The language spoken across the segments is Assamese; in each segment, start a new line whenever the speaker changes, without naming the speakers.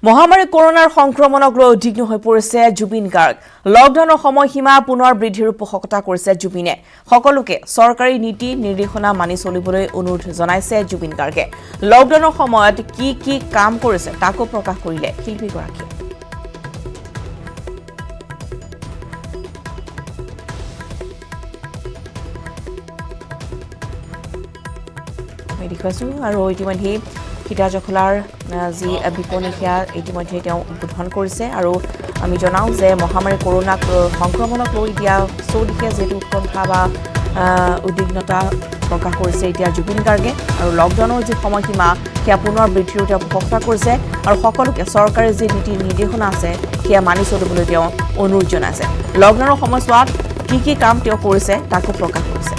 মহামাৰী কৰোনাৰ সংক্ৰমণক লৈ উদ্বিগ্ন হৈ পৰিছে জুবিন গাৰ্গ লকডাউনৰ সময়সীমা পুনৰ বৃদ্ধিৰ পোষকতা কৰিছে জুবিনে সকলোকে চৰকাৰী নীতি নিৰ্দেশনা মানি চলিবলৈ অনুৰোধ জনাইছে জুবিন গাৰ্গে লকডাউনৰ সময়ত কি কাম কৰিছে তাকো প্ৰকাশ কৰিলে শিল্পীগৰাকীয়ে আৰু ইতিমধ্যে সীতা জখলাৰ যি বিপণী সেয়া ইতিমধ্যে তেওঁ উদ্বোধন কৰিছে আৰু আমি জনাও যে মহামাৰী কৰোনা সংক্ৰমণক লৈ এতিয়া চৌদিশে যেটো উৎকণ্ঠা বা উদ্বিগ্নতা প্ৰকাশ কৰিছে এতিয়া জুবিন গাৰ্গে আৰু লকডাউনৰ যি সময়সীমা সেয়া পুনৰ বৃদ্ধিৰ তেওঁ প্ৰকাশ কৰিছে আৰু সকলোকে চৰকাৰী যি নীতি নিৰ্দেশনা আছে সেয়া মানি চলিবলৈ তেওঁ অনুৰোধ জনাইছে লকডাউনৰ সময়ছোৱাত কি কাম তেওঁ কৰিছে তাকো প্ৰকাশ কৰিছে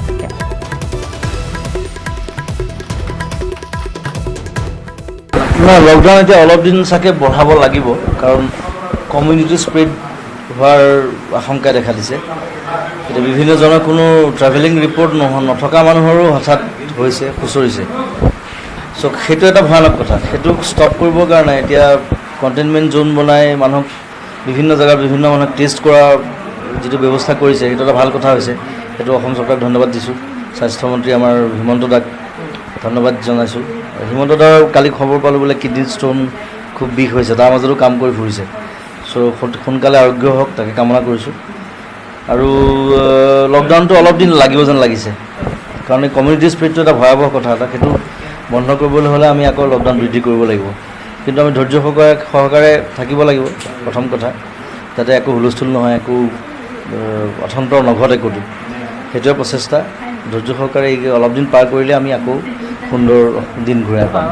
লকডাউন এতিয়া অলপ দিন চাগে বঢ়াব লাগিব কাৰণ কমিউনিটি স্প্ৰেড হোৱাৰ আশংকা দেখা দিছে এতিয়া বিভিন্নজনৰ কোনো ট্ৰেভেলিং ৰিপৰ্ট নথকা মানুহৰো হঠাৎ হৈছে খুচৰিছে চ' সেইটো এটা ভয়ানক কথা সেইটো ষ্টপ কৰিবৰ কাৰণে এতিয়া কণ্টেইনমেণ্ট জোন বনাই মানুহক বিভিন্ন জেগাত বিভিন্ন মানুহক টেষ্ট কৰা যিটো ব্যৱস্থা কৰিছে সেইটো এটা ভাল কথা হৈছে সেইটো অসম চৰকাৰক ধন্যবাদ দিছোঁ স্বাস্থ্যমন্ত্ৰী আমাৰ হিমন্ত দাক ধন্যবাদ জনাইছোঁ হিমন্ত দাৰ কালি খবৰ পালোঁ বোলে কিডনী ষ্টোন খুব বিষ হৈছে তাৰ মাজতো কাম কৰি ফুৰিছে চ' সোনকালে আৰোগ্য হওক তাকে কামনা কৰিছোঁ আৰু লকডাউনটো অলপ দিন লাগিব যেন লাগিছে কাৰণ এই কমিউনিটি স্প্ৰেডটো এটা ভয়াৱহ কথা এটা সেইটো বন্ধ কৰিবলৈ হ'লে আমি আকৌ লকডাউন বৃদ্ধি কৰিব লাগিব কিন্তু আমি ধৈৰ্য সহকাৰে থাকিব লাগিব প্ৰথম কথা যাতে একো হুলস্থুল নহয় একো অথন্তৰ নঘটে ক'তো সেইটোৱে প্ৰচেষ্টা ধৈৰ্য সহকাৰে অলপ দিন পাৰ কৰিলে আমি আকৌ সুন্দৰ দিন ঘূৰাই পাম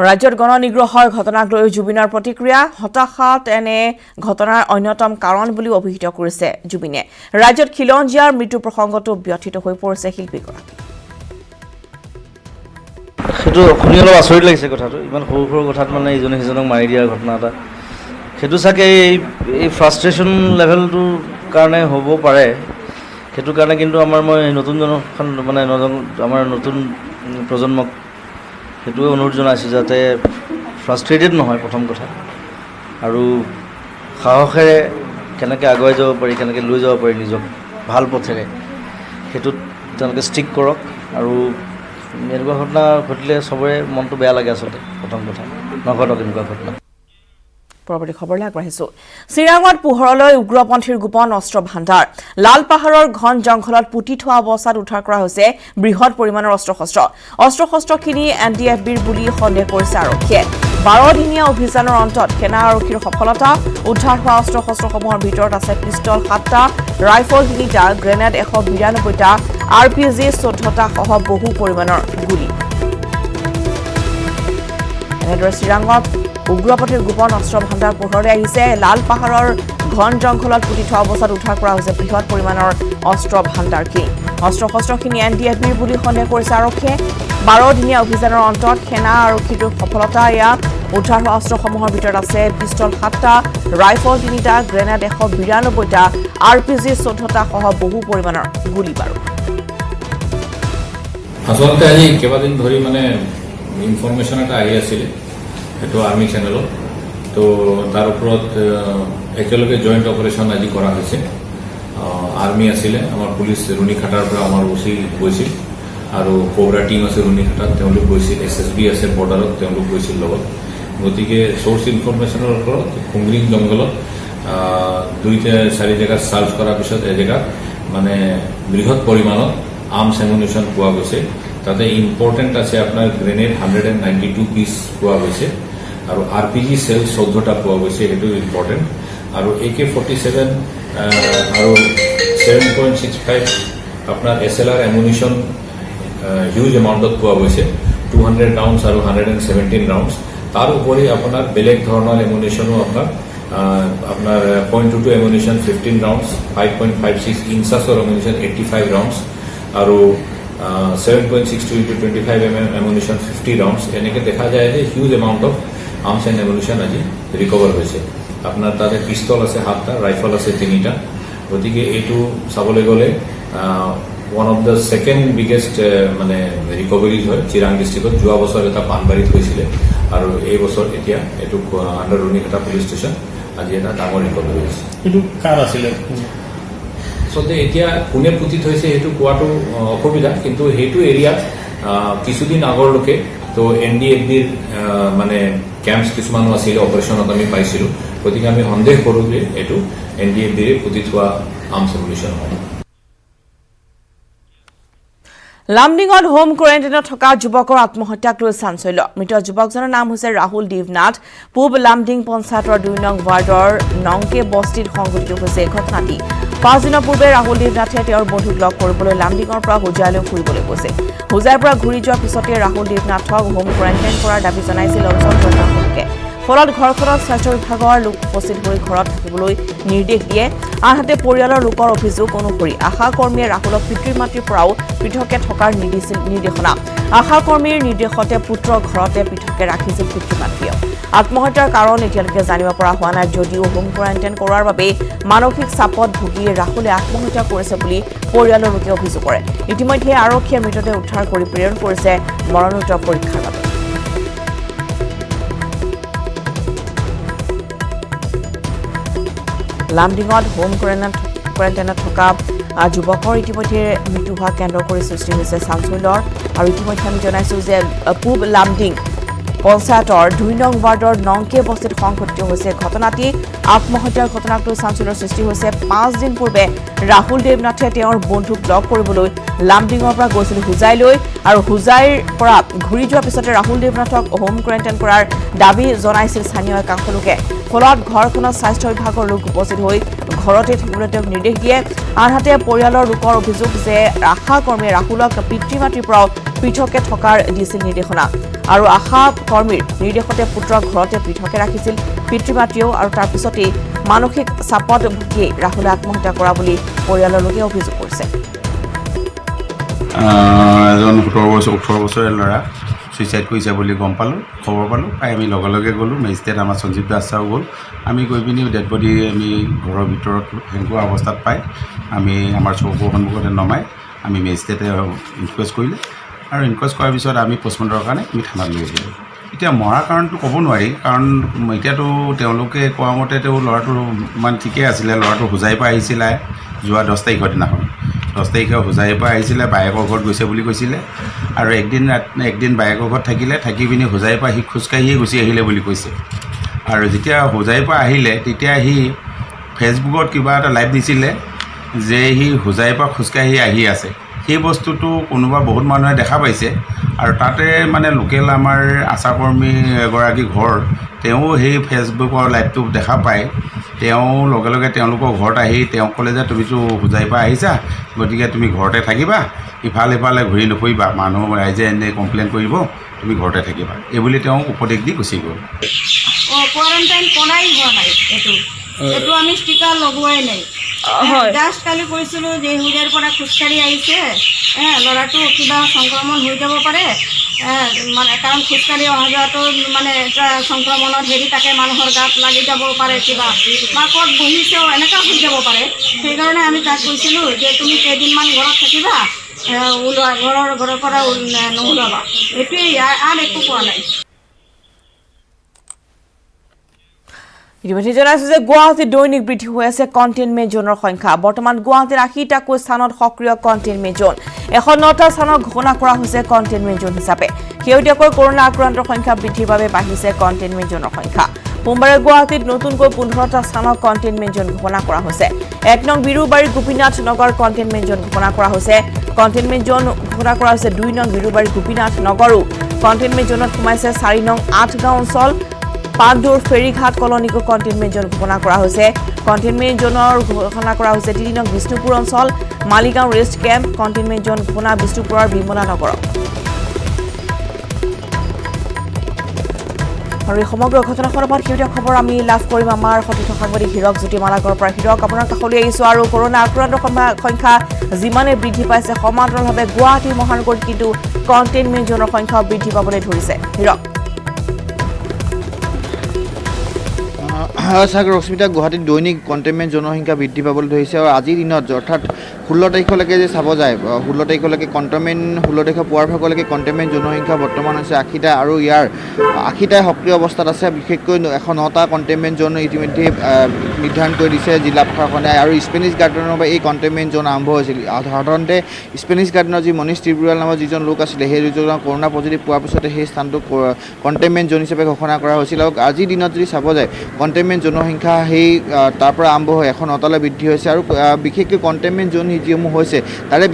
ৰাজ্যত গণনিগ্ৰহৰ ঘটনাক লৈ জুবিনৰ প্ৰতিক্ৰিয়া হতাশাত এনে ঘটনাৰ অন্যতম কাৰণ বুলি অভিহিত কৰিছে জুবিনে ৰাজ্যত খিলঞ্জীয়াৰ মৃত্যু প্ৰসংগটো ব্যথিত হৈ পৰিছে শিল্পীগৰাকী
সেইটো শুনি অলপ আচৰিত লাগিছে কথাটো ইমান সৰু কথাত মানে ইজনে সিজনক মাৰি দিয়াৰ ঘটনা এটা সেইটো চাগে এই ফ্ৰাষ্ট্ৰেশ্যন লেভেলটোৰ কাৰণে হ'ব পাৰে সেইটো কাৰণে কিন্তু মই নতুন জনখন মানে আমাৰ নতুন প্ৰজন্মক সেইটোৱে অনুৰোধ জনাইছোঁ যাতে ফ্ৰাষ্ট্ৰেটেড নহয় প্ৰথম কথা আৰু সাহসেৰে কেনেকৈ আগুৱাই যাব পাৰি কেনেকৈ লৈ যাব পাৰি নিজক ভাল পথেৰে সেইটোত তেওঁলোকে ষ্টিক কৰক আৰু এনেকুৱা ঘটনা ঘটিলে চবৰে মনটো বেয়া লাগে আচলতে প্ৰথম কথা নঘটক এনেকুৱা ঘটনা
পৰৱৰ্তী খবৰলৈ আগবাঢ়িছো চিৰাঙত পোহৰলৈ উগ্ৰপন্থীৰ গোপন অস্ত্ৰ ভাণ্ডাৰ লাল পাহাৰৰ ঘন জংঘলত পুতি থোৱা অৱস্থাত উদ্ধাৰ কৰা হৈছে বৃহৎ পৰিমাণৰ অস্ত্ৰ-শস্ত্ৰখিনি এনডিএফবিৰ বুলি সন্দেহ কৰিছে আৰক্ষীয়ে 12 দিনীয়া অভিযানৰ অন্তত সেনা আৰক্ষীৰ সফলতা উদ্ধাৰ হোৱা অস্ত্ৰ-শস্ত্ৰসমূহৰ ভিতৰত আছে পিষ্টল 7টা ৰাইফল 3টা গ্ৰেনেড 192টা আৰপিজি 14টা সহ বহু পৰিমাণৰ গুলী এনেদৰে চিৰাঙত উগ্ৰপন্থীৰ গোপন অস্ত্ৰ ভাণ্ডাৰ পোহৰলৈ আহিছে লাল পাহাৰৰ ঘন জংঘলত পুতি থোৱা অৱস্থাত উদ্ধাৰ কৰা হৈছে বৃহৎ পৰিমাণৰ অস্ত্ৰ ভাণ্ডাৰখিনি অস্ত্ৰ-শস্ত্ৰখিনি এনডিএফবিৰ বুলি সন্দেহ কৰিছে আৰক্ষীয়ে 12 দিনীয়া অভিযানৰ অন্তত সেনা আৰক্ষীৰ সফলতা এয়া উদ্ধাৰ হোৱা অস্ত্ৰসমূহৰ ভিতৰত আছে পিষ্টল 7টা ৰাইফল 3টা গ্ৰেনেড 192টা আৰপিজি 14টা সহ বহু পৰিমাণৰ গুলী বাৰুদ
আচলতে আজি কেইবাদিন ধৰি মানে ইনফৰমেশ্যন এটা আহি আছিলে সেইটো আৰ্মি চেনেলত তো তাৰ ওপৰত একেলগে জইণ্ট অপাৰেশ্যন আজি কৰা হৈছে আৰ্মি আছিলে আমাৰ পুলিচ ৰুণিখাটাৰ পৰা আমাৰ ওচি গৈছিল আৰু কোবৰা টিম আছে ৰুণিখাটাত তেওঁলোক গৈছিল SSB আছে বৰ্ডাৰত তেওঁলোক গৈছিল লগত গতিকে চ'ৰ্চ ইনফৰমেশ্যনৰ ওপৰত খুংৰিং জংঘলত 2-4 জেগাত চাৰ্চ কৰাৰ পিছত এজেগাত মানে বৃহৎ পৰিমাণত আৰ্মছ এমুনিশ্যন পোৱা গৈছে তাতে ইম্পৰ্টেণ্ট আছে আপোনাৰ গ্ৰেনেড 192 পিচ পোৱা গৈছে আৰু আৰপিজি চেল 14টা পোৱা গৈছে সেইটো ইম্পৰ্টেণ্ট আৰু AK-47 আৰু 7.65 আপোনাৰ SLR এমুনিশ্যন হিউজ এমাউণ্টত পোৱা গৈছে 200 ৰাউণ্ডছ আৰু 117 ৰাউণ্ডছ তাৰ উপৰি আপোনাৰ বেলেগ ধৰণৰ এমুনিশ্যনো আপোনাৰ .22 এমুনিশ্যন 15 ৰাউণ্ডছ 5.56 ইঞ্চাছৰ এমুনিশ্যন 85 ৰাউণ্ডছ আৰু 7.62 into 25 mm ammunition 50 rounds এনেকে দেখা যায় যে huge amount of arms and ammunition আজি রিকভার হয়েছে আপনার তাতে পিস্তল আছে 7টা রাইফল আছে 3টা গতিকে এইটো চাবলৈ গ'লে one of the second biggest মানে ৰিকভাৰীজ হয় চিৰাং ডিষ্ট্ৰিক্টত। যোৱা বছৰ এটা পানবাৰীত হৈছিলে আৰু এই বছৰ এতিয়া এইটো আণ্ডাৰ ৰুণিকাটা পুলিচ ষ্টেচন আজি এটা ডাঙৰ ৰিকভাৰী হৈছে।
এইটো কাৰ আছিলে?
আচলতে এতিয়া কোনে পুতি থৈছে সেইটো কোৱাটো অসুবিধা, কিন্তু সেইটো এৰিয়াত কিছুদিন আগৰলৈকে তো NDFBৰ মানে কেম্পছ কিছুমানো আছিলে, অপাৰেশ্যনত আমি পাইছিলোঁ। গতিকে আমি সন্দেহ কৰোঁ যে এইটো NDFBৰে পুতি থোৱা আৰ্মছ এমিউনিশ্যন হয়।
লামডিঙত হোম কোৱাৰেণ্টাইনত থকা যুৱকৰ আত্মহত্যাক লৈ চাঞ্চল্য। মৃত যুৱকজনৰ নাম হৈছে ৰাহুল দেৱনাথ। পূব লামডিং পঞ্চায়তৰ 2 নং ৱাৰ্ডৰ নংকে বস্তিত সংঘটিত হৈছে এই ঘটনাটি। 5 দিনৰ পূৰ্বে ৰাহুল দেৱনাথে তেওঁৰ বন্ধুক লগ কৰিবলৈ লামডিঙৰ পৰা হোজাইলৈ ফুৰিবলৈ গৈছিল। হোজাইৰ পৰা ঘূৰি যোৱাৰ পিছতে ৰাহুল দেৱনাথক হোম কোৱাৰেণ্টাইন কৰাৰ দাবী জনাইছিল অঞ্চলটোৰ লোকে। ফলত ঘৰখনত স্বাস্থ্য বিভাগৰ লোক উপস্থিত হৈ ঘৰত থাকিবলৈ নিৰ্দেশ দিয়ে। আনহাতে পৰিয়ালৰ লোকৰ অভিযোগ অনুসৰি আশা কৰ্মীয়ে ৰাহুলক পিতৃ মাতৃৰ পৰাও পৃথকে থকাৰ নিৰ্দেশনা। আশা কৰ্মীৰ নিৰ্দেশতে পুত্ৰক ঘৰতে পৃথকে ৰাখিছিল পিতৃ মাতৃয়ে। আত্মহত্যাৰ কাৰণ এতিয়ালৈকে জানিব পৰা হোৱা নাই যদিও হোম কোৱাৰেণ্টাইন কৰাৰ বাবে মানসিক চাপত ভুগি ৰাহুলে আত্মহত্যা কৰিছে বুলি পৰিয়ালৰ লোকে অভিযোগ কৰে। ইতিমধ্যে আৰক্ষীয়ে মৃতদেহ উদ্ধাৰ কৰি প্ৰেৰণ কৰিছে মৰণোত্তৰ পৰীক্ষাৰ বাবে। লামডিঙত হোম কোৱাৰেণ্টাইনত থকা যুৱকৰ ইতিমধ্যে মৃত্যু হোৱা কেন্দ্ৰ কৰি সৃষ্টি হৈছে চাঞ্চল্যৰ। আৰু ইতিমধ্যে আমি জনাইছোঁ যে পূব লামডিং পঞ্চায়তৰ 2 নং ৱাৰ্ডৰ নংকে বস্তিত সংঘটিত হৈছে ঘটনাটি। আত্মহত্যাৰ ঘটনাক লৈ চাঞ্চল্যৰ সৃষ্টি হৈছে। 5 দিন পূৰ্বে ৰাহুল দেৱনাথে তেওঁৰ বন্ধুক লগ কৰিবলৈ লামডিঙৰ পৰা গৈছিল হোজাইলৈ আৰু হোজাইৰ পৰা ঘূৰি যোৱাৰ পিছতে ৰাহুল দেৱনাথক হোম কোৱাৰেণ্টাইন কৰাৰ দাবী জনাইছিল স্থানীয় একাংশ লোকে। ফলত ঘৰখনত স্বাস্থ্য বিভাগৰ লোক উপস্থিত হৈ ঘৰতে থাকিবলৈ তেওঁক নিৰ্দেশ দিয়ে। আনহাতে পৰিয়ালৰ লোকৰ অভিযোগ যে আশা কৰ্মীয়ে ৰাহুলক পিতৃ মাতৃৰ পৰাও পৃথকে থকাৰ দিছিল নিৰ্দেশনা। আৰু আশা কৰ্মীৰ নিৰ্দেশতে পুত্ৰক ঘৰতে পৃথকে ৰাখিছিল পিতৃ মাতৃয়েও। আৰু তাৰ পিছতেই মানসিক চাপত ভুগি ৰাহুলে আত্মহত্যা কৰা বুলি পৰিয়ালৰ লোকে অভিযোগ কৰিছে।
এজন 18 বছৰীয়া ল'ৰা ছুইচাইড কৰিছে বুলি গম পালোঁ, খবৰ পালোঁ। পাই আমি লগে লগে গ'লোঁ। মেজিষ্ট্ৰেট আমাৰ সঞ্জীৱ দাস ছাৰো গ'ল। আমি গৈ পিনি ডেড বডি আমি ঘৰৰ ভিতৰত সেনেকুৱা অৱস্থাত পাই আমি আমাৰ চকুৰ সন্মুখতে নমাই আমি মেজিষ্ট্ৰেটে ইনকুৱেষ্ট কৰিলে আৰু ইনকুৱেষ্ট কৰাৰ পিছত আমি পষ্টমৰ্টমৰ কাৰণে আমি থানাত লৈ আহিলোঁ। এতিয়া মৰাৰ কাৰণটো ক'ব নোৱাৰি, কাৰণ এতিয়াতো তেওঁলোকে কোৱা মতে ল'ৰাটো মানে ঠিকেই আছিলে। ল'ৰাটো হোজাইৰ পৰা আহিছিলে যোৱা 10 তাৰিখৰ দিনাখন। 10 তাৰিখে হোজাইৰ পৰা আহিছিলে, বায়েকৰ ঘৰত গৈছে বুলি কৈছিলে। আৰু একদিন বায়েকৰ ঘৰত থাকি পিনি হোজাইৰ পৰা সি খোজকাঢ়িয়ে গুচি আহিলে বুলি কৈছে। আৰু যেতিয়া হোজাইৰ পৰা আহিলে তেতিয়া সি ফেচবুকত কিবা এটা লাইভ দিছিলে যে সি হোজাইৰ পৰা খোজকাঢ়ি আহি আছে। সেই বস্তুটো কোনোবা বহুত মানুহে দেখা পাইছে আৰু তাতে মানে লোকেল আমাৰ আশাকৰ্মী এগৰাকী ঘৰ, তেওঁ সেই ফেচবুকৰ লাইভটো দেখা পায়। তেওঁ লগে লগে তেওঁলোকৰ ঘৰত আহি তেওঁক ক'লে যে তুমিতো হোজাইৰ পৰা আহিছা, গতিকে তুমি ঘৰতে থাকিবা, ইফালে ঘূৰি নুফুৰিবা, মানুহ ৰাইজে এনে কমপ্লেইন কৰিব, তুমি ঘৰতে থাকিবা, এইবুলি তেওঁ উপদেশ দি গুচি গ'ল।
কোৱাৰেণ্টাইন কৰাই হোৱা নাই, এইটো আমি ষ্টিকাৰ লগোৱাই নাই। জাষ্ট কালি কৈছিলোঁ যে হোজাইৰ পৰা খোজকাঢ়ি আহিছে, ল'ৰাটো কিবা সংক্ৰমণ হৈ যাব পাৰে, মানে কাৰণ খোজকাঢ়ি অহা যোৱাটো মানে এটা সংক্ৰমণৰ হেৰি থাকে, মানুহৰ গাত লাগি যাব পাৰে, কিবা বা ক'ত বহিছেও এনেকুৱা হৈ যাব পাৰে। সেইকাৰণে আমি তাক কৈছিলোঁ যে তুমি কেইদিনমান ঘৰত থাকিবা, ঘৰৰ পৰা নোলাবা। এইটোৱেই, আৰু একো কোৱা নাই।
ইতিমধ্যে জনাইছোঁ যে গুৱাহাটীত দৈনিক বৃদ্ধি হৈ আছে কণ্টেইনমেণ্ট জোনৰ সংখ্যা। বৰ্তমান গুৱাহাটীৰ 80টাকৈ স্থানত সক্ৰিয় কণ্টেইনমেণ্ট জোন। 109টা স্থানক ঘোষণা কৰা হৈছে কণ্টেইনমেণ্ট জোন হিচাপে। শেহতীয়াকৈ কৰোনা আক্ৰান্তৰ সংখ্যা বৃদ্ধিৰ বাবে বাঢ়িছে কণ্টেইনমেণ্ট জোনৰ সংখ্যা। সোমবাৰে গুৱাহাটীত নতুনকৈ 15টা স্থানত কণ্টেইনমেণ্ট জোন ঘোষণা কৰা হৈছে। 1 নং বিৰুবাৰী গোপীনাথ নগৰ কণ্টেইনমেণ্ট জোন ঘোষণা কৰা হৈছে। কণ্টেইনমেণ্ট জোন ঘোষণা কৰা হৈছে 2 নং বিৰুবাৰী গোপীনাথ নগৰো। কণ্টেইনমেণ্ট জোনত সোমাইছে 4 নং 8 গাঁও অঞ্চল। পাণ্ডুৰ ফেৰীঘাট কলনীকো কণ্টেইনমেণ্ট জোন ঘোষণা কৰা হৈছে। কণ্টেইনমেণ্ট জোনৰ ঘোষণা কৰা হৈছে 3 নং বিষ্ণুপুৰ অঞ্চল, মালিগাঁও ৰেষ্ট কেম্প। কণ্টেইনমেণ্ট জোন ঘোষণা বিষ্ণুপুৰৰ বিমলা নগৰত। আৰু এই সমগ্ৰ ঘটনাখনৰ ওপৰত শেহতীয়া খবৰ আমি লাভ কৰিম আমাৰ সতীৰ্থ সাংবাদিক হীৰক জ্যোতিমালাকৰ পৰা। হীৰক, আপোনাৰ কাষলৈ আহিছোঁ। আৰু কৰোনা আক্ৰান্তৰ সংখ্যা যিমানে বৃদ্ধি পাইছে, সমান্তৰালভাৱে গুৱাহাটী মহানগৰীত কিন্তু কণ্টেইনমেণ্ট জোনৰ সংখ্যাও বৃদ্ধি পাবলৈ ধৰিছে। হীৰক।
চাওক ৰশ্মিতা, গুৱাহাটীত দৈনিক কণ্টেইনমেণ্ট জনসংখ্যা বৃদ্ধি পাবলৈ ধৰিছে আৰু আজিৰ দিনত অৰ্থাৎ
16 তাৰিখলৈকে যে চাব যায় 16 তাৰিখলৈকে কণ্টেইনমেণ্ট 16 তাৰিখৰ পুৱাৰ ভাগলৈকে কণ্টেইনমেণ্ট জনসংখ্যা বৰ্তমান হৈছে 80টা আৰু ইয়াৰ 80টাই সক্ৰিয় অৱস্থাত আছে বিশেষকৈ 109টা কণ্টেইনমেণ্ট জোন ইতিমধ্যে নিৰ্ধাৰণ কৰি দিছে জিলা প্ৰশাসনে আৰু স্পেনিছ গাৰ্ডেনৰ পৰা এই কণ্টেইনমেণ্ট জোন আৰম্ভ হৈছিল সাধাৰণতে স্পেনিছ গাৰ্ডেনৰ যি মনীষ ত্ৰিপুৰাল নামৰ যিজন লোক আছিলে সেই দুজনৰ কৰোণা পজিটিভ পোৱাৰ পিছতে সেই স্থানটো কণ্টেইনমেণ্ট জোন হিচাপে ঘোষণা কৰা হৈছিল আৰু আজিৰ দিনত যদি চাব যায় কণ্টেইনমেণ্ট জনসংখ্যা সেই তাৰ পৰা আৰম্ভ হৈ 109টালৈ বৃদ্ধি হৈছে আৰু বিশেষকৈ কণ্টেইনমেণ্ট জোন যিসমূহ হৈছে তাৰে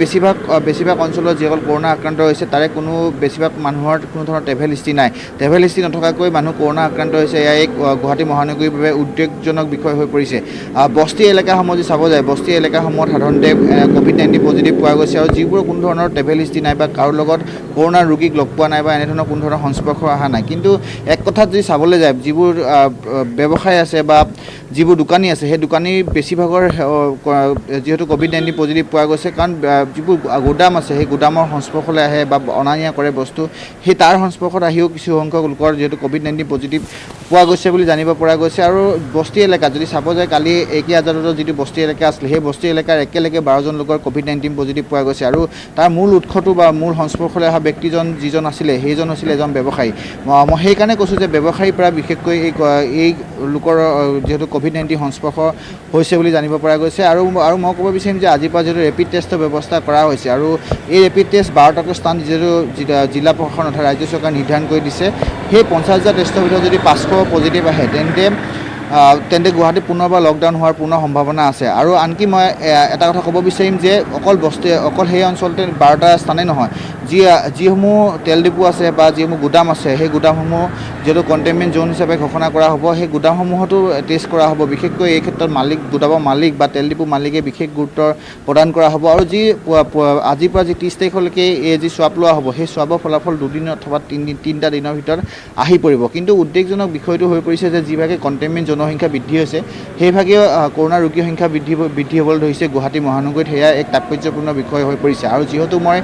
বেছিভাগ অঞ্চলত যিসকল কৰোণা আক্ৰান্ত হৈছে তাৰে কোনো বেছিভাগ মানুহৰ কোনো ধৰণৰ ট্ৰেভেল হিষ্ট্ৰী নাই ট্ৰেভেল হিষ্ট্ৰী নথকাকৈ মানুহ কৰোণা আক্ৰান্ত হৈছে এয়া এক গুৱাহাটী মহানগৰীৰ বাবে উদ্বেগজনক বিষয় হৈ পৰিছে বস্তি এলেকাসমূহ যদি চাব যায় বস্তি এলেকাসমূহত সাধাৰণতে COVID-19 পজিটিভ পোৱা গৈছে আৰু যিবোৰ কোনো ধৰণৰ ট্ৰেভেল হিষ্ট্ৰী নাই বা কাৰো লগত কৰোণাৰ ৰোগীক লগ পোৱা নাই বা এনেধৰণৰ কোনো ধৰণৰ সংস্পৰ্শ অহা নাই কিন্তু এক কথাত যদি চাবলৈ যায় যিবোৰ ব্যৱসায় আছে বা যিবোৰ দোকানী আছে সেই দোকানীৰ বেছিভাগৰ যিহেতু COVID-19 পজিটিভ পোৱা গৈছে কাৰণ যিবোৰ গুদাম আছে সেই গুদামৰ সংস্পৰ্শলৈ আহে বা অনা নিয়া কৰে বস্তু সেই তাৰ সংস্পৰ্শত আহিও কিছু সংখ্যক লোকৰ যিহেতু COVID-19 পজিটিভ পোৱা গৈছে বুলি জানিব পৰা গৈছে আৰু বস্তি এলেকা যদি চাব যায় কালি একে আজাদৰ যিটো বস্তি এলেকা আছিলে সেই বস্তি এলেকাৰ একেলগে 12জন লোকৰ COVID-19 পজিটিভ পোৱা গৈছে আৰু তাৰ মূল উৎসটো বা মূল সংস্পৰ্শলৈ অহা ব্যক্তিজন যিজন আছিলে সেইজন আছিলে এজন ব্যৱসায়ী মই সেইকাৰণে কৈছোঁ যে ব্যৱসায়ীৰ পৰা বিশেষকৈ এই লোকৰ যিহেতু COVID-19 সংস্পৰ্শ হৈছে বুলি জানিব পৰা গৈছে আৰু মই ক'ব বিচাৰিম যে আজিৰ পৰা যিহেতু ৰেপিড টেষ্টৰ ব্যৱস্থা কৰা হৈছে আৰু এই ৰেপিড টেষ্ট 12টাকৈ স্থান যিহেতু জিলা প্ৰশাসন অৰ্থাৎ ৰাজ্য চৰকাৰে নিৰ্ধাৰণ কৰি দিছে সেই 50,000 টেষ্টৰ ভিতৰত যদি 500 পজিটিভ আহে তেন্তে গুৱাহাটীত পুনৰবাৰ লকডাউন হোৱাৰ পূৰ্ণ সম্ভাৱনা আছে আৰু আনকি মই এটা কথা ক'ব বিচাৰিম যে অকল সেই অঞ্চলতে 12টা স্থানেই নহয় যিসমূহ তেল ডিপু আছে বা যিসমূহ গুদাম আছে সেই গুদামসমূহ যিহেতু কণ্টেইনমেণ্ট জোন হিচাপে ঘোষণা কৰা হ'ব সেই গুদামসমূহতো টেষ্ট কৰা হ'ব বিশেষকৈ এই ক্ষেত্ৰত গুদামৰ মালিক বা তেল ডিপু মালিকে বিশেষ গুৰুত্ব প্ৰদান কৰা হ'ব আৰু আজিৰ পৰা যি 30 তাৰিখলৈকে এই যি স্বাব লোৱা হ'ব সেই স্বাবৰ ফলাফল 2 দিন অথবা 3টা দিনৰ ভিতৰত আহি পৰিব কিন্তু উদ্বেগজনক বিষয়টো হৈ পৰিছে যে যিভাগে কণ্টেইনমেণ্ট জনসংখ্যা বৃদ্ধি হৈছে সেইভাগেও কৰোণা ৰোগীৰ সংখ্যা বৃদ্ধি হ'বলৈ ধৰিছে গুৱাহাটী মহানগৰীত সেয়া এক তাৎপৰ্যপূৰ্ণ বিষয় হৈ পৰিছে আৰু যিহেতু মই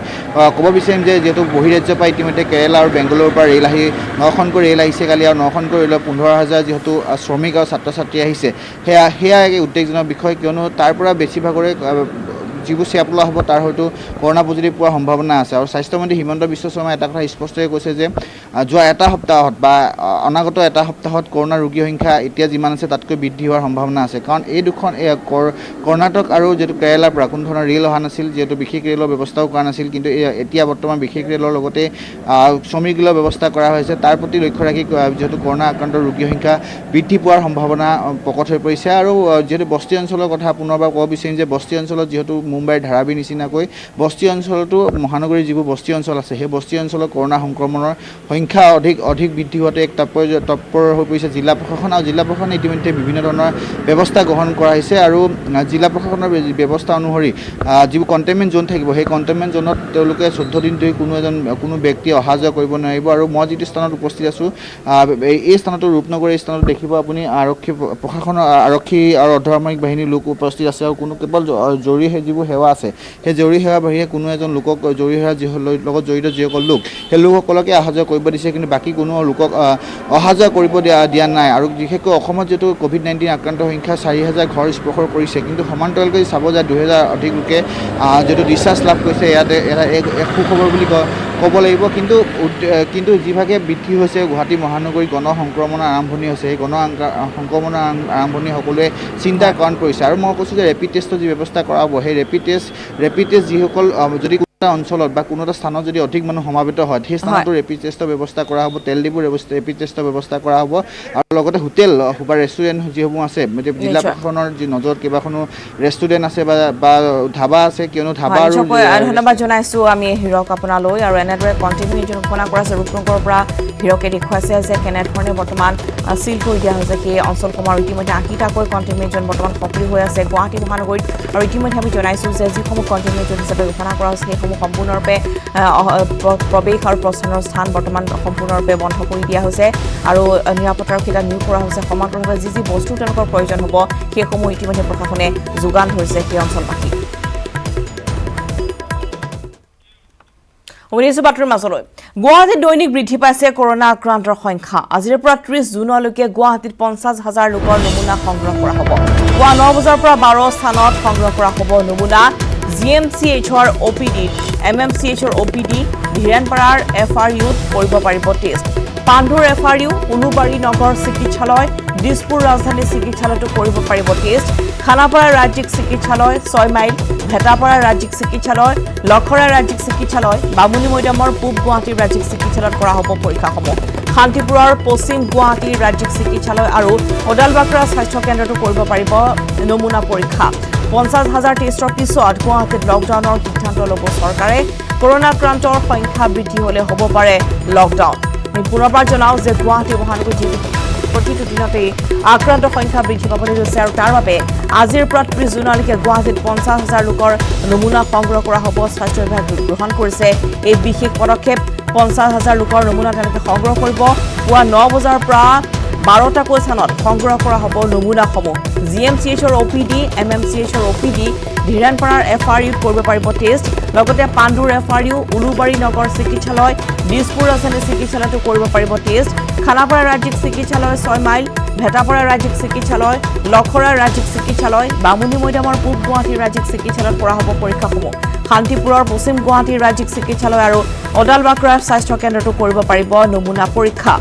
ক'ব বিচাৰিম যে যিহেতু বহিৰাজ্যৰ পৰা ইতিমধ্যে কেৰেলা আৰু বেংগলোৰৰ পৰা ৰেল আহি 9খনকৈ ৰেল আহিছে কালি আৰু 9খনকৈ ৰেলত 15,000 যিহেতু শ্ৰমিক আৰু ছাত্ৰ ছাত্ৰী আহিছে সেয়া এক উদ্বেগজনক বিষয় কিয়নো তাৰ পৰা বেছিভাগৰে যিবোৰ চেপ লোৱা হ'ব তাৰ হয়তো কৰোণা পজিটিভ পোৱাৰ সম্ভাৱনা আছে আৰু স্বাস্থ্যমন্ত্ৰী হিমন্ত বিশ্ব শৰ্মাই এটা কথা স্পষ্টকৈ কৈছে যে যোৱা এটা সপ্তাহত বা অনাগত এটা সপ্তাহত কৰোণা ৰোগীৰ সংখ্যা এতিয়া যিমান আছে তাতকৈ বৃদ্ধি হোৱাৰ সম্ভাৱনা আছে কাৰণ এই দুখন কৰ্ণাটক আৰু যিহেতু কেৰেলাৰ পৰা কোনো ধৰণৰ ৰেল অহা নাছিল যিহেতু বিশেষ ৰেলৰ ব্যৱস্থাও কৰা নাছিল কিন্তু এতিয়া বৰ্তমান বিশেষ ৰেলৰ লগতে শ্ৰমিক ৰেলৰ ব্যৱস্থা কৰা হৈছে তাৰ প্ৰতি লক্ষ্য ৰাখি যিহেতু কৰোণা আক্ৰান্ত ৰোগীৰ সংখ্যা বৃদ্ধি পোৱাৰ সম্ভাৱনা প্ৰকট হৈ পৰিছে আৰু যিহেতু বস্তি অঞ্চলৰ কথা পুনৰবাৰ ক'ব বিচাৰিম যে বস্তি অঞ্চলত যিহেতু মুম্বাইৰ ধাৰাবীৰ নিচিনাকৈ বস্তি অঞ্চলতো মহানগৰীৰ যিবোৰ বস্তি অঞ্চল আছে সেই বস্তি অঞ্চলত কৰোণা সংক্ৰমণৰ সংখ্যা অধিক বৃদ্ধি হোৱাটো এক তৎপৰ হৈ পৰিছে জিলা প্ৰশাসন আৰু জিলা প্ৰশাসনে ইতিমধ্যে বিভিন্ন ধৰণৰ ব্যৱস্থা গ্ৰহণ কৰা হৈছে আৰু জিলা প্ৰশাসনৰ ব্যৱস্থা অনুসৰি যিবোৰ কণ্টেইনমেণ্ট জোন থাকিব সেই কণ্টেইনমেণ্ট জোনত তেওঁলোকে 14 দিন ধৰি কোনো ব্যক্তি অহা যোৱা কৰিব নোৱাৰিব আৰু মই যিটো স্থানত উপস্থিত আছোঁ এই স্থানতো ৰূপনগৰ এই স্থানত দেখিব আপুনি আৰক্ষী আৰু অৰ্ধসামৰিক বাহিনীৰ লোক উপস্থিত আছে আৰু কোনো কেৱল জৰুৰী যিবোৰ সেৱা আছে সেই জৰুৰী সেৱাৰ বাহিৰে কোনো এজন লোকক জৰুৰী সেৱাৰ লগত জড়িত যিসকল লোক সেই লোকসকলকে অহা যোৱা কৰিব দিছে কিন্তু বাকী কোনো লোকক অহা যোৱা কৰিব দিয়া নাই আৰু বিশেষকৈ অসমত যিহেতু COVID-19 আক্ৰান্ত সংখ্যা 4,000 ঘৰ স্পৰ্শ কৰিছে কিন্তু সমান্তৰালকৈ চাব যায় 2,000 অধিক লোকে যিহেতু ডিছচাৰ্জ লাভ কৰিছে ইয়াতে এক সুখবৰ বুলি ক'ব লাগিব কিন্তু যিভাগে বৃদ্ধি হৈছে গুৱাহাটী মহানগৰীত সংক্ৰমণৰ আৰম্ভণি হৈছে সেই সংক্ৰমণৰ আৰম্ভণি সকলোৱে চিন্তাৰ কাৰণ কৰিছে আৰু মই কৈছোঁ যে ৰেপিড টেষ্টৰ যি ব্যৱস্থা কৰা হ'ব সেই ৰেপিড টেষ্ট যিসকল যদি কোনো অঞ্চলত বা কোনো এটা স্থানত যদি অধিক মানুহ সমাবেত হয় সেই স্থানতো ৰেপিড টেষ্টৰ ব্যৱস্থা কৰা হ'ব তেল ডিপুৰ ৰেপিড টেষ্টৰ ব্যৱস্থা কৰা হ'ব আৰু লগতে হোটেল বা ৰেষ্টুৰেণ্ট যিসমূহ আছে জিলা প্ৰশাসনৰ যি নজৰত কেইবাখনো ৰেষ্টুৰেণ্ট আছে বা ধাবা আছে কিয়নো ধাবা আৰু
ধন্যবাদ জনাইছোঁ আমি হিৰক আপোনালৈ আৰু এনেদৰে কণ্টিনিউ ঘোষণা কৰা আছে ৰূপনগৰৰ পৰা হিৰকে দেখুৱাইছে যে কেনেধৰণে বৰ্তমান চিল কৰি দিয়া হৈছে সেই অঞ্চলসমূহৰ ইতিমধ্যে 80টাকৈ কণ্টেইনমেণ্ট জোন বৰ্তমান সক্ৰিয় হৈ আছে গুৱাহাটী মহানগৰীত আৰু ইতিমধ্যে আমি জনাইছোঁ যে যিসমূহ কণ্টেইনমেণ্ট জোন হিচাপে ঘোষণা কৰা হৈছে সেইসমূহ সম্পূৰ্ণৰূপে প্ৰৱেশ আৰু প্ৰস্থানৰ স্থান বৰ্তমান সম্পূৰ্ণৰূপে বন্ধ কৰি দিয়া হৈছে আৰু নিৰাপত্তাৰক্ষীতা নিয়োগ কৰা হৈছে সমান্তৰালভাৱে যি বস্তু তেওঁলোকৰ প্ৰয়োজন হ'ব সেইসমূহ ইতিমধ্যে প্ৰশাসনে যোগান ধৰিছে সেই অঞ্চলবাসীক বাতৰিৰ মাজলৈ গুৱাহাটীত দৈনিক বৃদ্ধি পাইছে কৰোণা আক্ৰান্তৰ সংখ্যা আজিৰ পৰা 30 জুনলৈকে গুৱাহাটীত 50,000 লোকৰ নমুনা সংগ্ৰহ কৰা হ'ব পুৱা 9 বজাৰ পৰা 12 স্থানত সংগ্ৰহ কৰা হ'ব নমুনা GMCHৰ OPD MMCHৰ OPD ধীৰেনপাৰাৰ FRUত কৰিব পাৰিব টেষ্ট পাণ্ডুৰ FRU উলুবাৰী নগৰ চিকিৎসালয় দিছপুৰ ৰাজধানী চিকিৎসালয়তো কৰিব পাৰিব টেষ্ট খানাপাৰা ৰাজ্যিক চিকিৎসালয় 6 মাইল ভেটাপাৰা ৰাজ্যিক চিকিৎসালয় লখৰা ৰাজ্যিক চিকিৎসালয় বামুণী মৈদামৰ পূব গুৱাহাটী ৰাজ্যিক চিকিৎসালয়ত কৰা হ'ব পৰীক্ষাসমূহ শান্তিপুৰৰ পশ্চিম গুৱাহাটী ৰাজ্যিক চিকিৎসালয় আৰু ওদালবাকৰা স্বাস্থ্য কেন্দ্ৰতো কৰিব পাৰিব নমুনা পৰীক্ষা 50,000 টেষ্টৰ পিছত গুৱাহাটীত লকডাউনৰ সিদ্ধান্ত ল'ব চৰকাৰে কৰোনা আক্ৰান্তৰ সংখ্যা বৃদ্ধি হ'লে হ'ব পাৰে লকডাউন আমি পুনৰবাৰ জনাওঁ যে গুৱাহাটী মহানগৰীত প্ৰতিটো দিনতেই আক্ৰান্তৰ সংখ্যা বৃদ্ধি পাবলৈ লৈছে আৰু তাৰ বাবে আজিৰ পৰা 30 জুনলৈকে গুৱাহাটীত 50,000 লোকৰ নমুনা সংগ্ৰহ কৰা হ'ব স্বাস্থ্য বিভাগে গ্ৰহণ কৰিছে এই বিশেষ পদক্ষেপ 50,000 লোকৰ নমুনা তেওঁলোকে সংগ্ৰহ কৰিব পুৱা 9 বজাৰ পৰা 12টাকৈ স্থানত সংগ্ৰহ কৰা হ'ব নমুনাসমূহ GMCHৰ OPD MMCHৰ OPD ধীৰেনপাৰাৰ FRUত কৰিব পাৰিব টেষ্ট লগতে পাণ্ডুৰ FRU উলুবাৰী নগৰ চিকিৎসালয় দিছপুৰ ৰাজধানী চিকিৎসালয়তো কৰিব পাৰিব টেষ্ট খানাপাৰা ৰাজ্যিক চিকিৎসালয় 6 মাইল ভেটাপাৰা ৰাজ্যিক চিকিৎসালয় লখৰা ৰাজ্যিক চিকিৎসালয় বামুণী মৈদামৰ পূব গুৱাহাটী ৰাজ্যিক চিকিৎসালয়ত কৰা হ'ব পৰীক্ষাসমূহ শান্তিপুৰৰ পশ্চিম গুৱাহাটী ৰাজ্যিক চিকিৎসালয় আৰু ওদালবাকৰাৰ স্বাস্থ্য কেন্দ্ৰতো কৰিব পাৰিব নমুনা পৰীক্ষা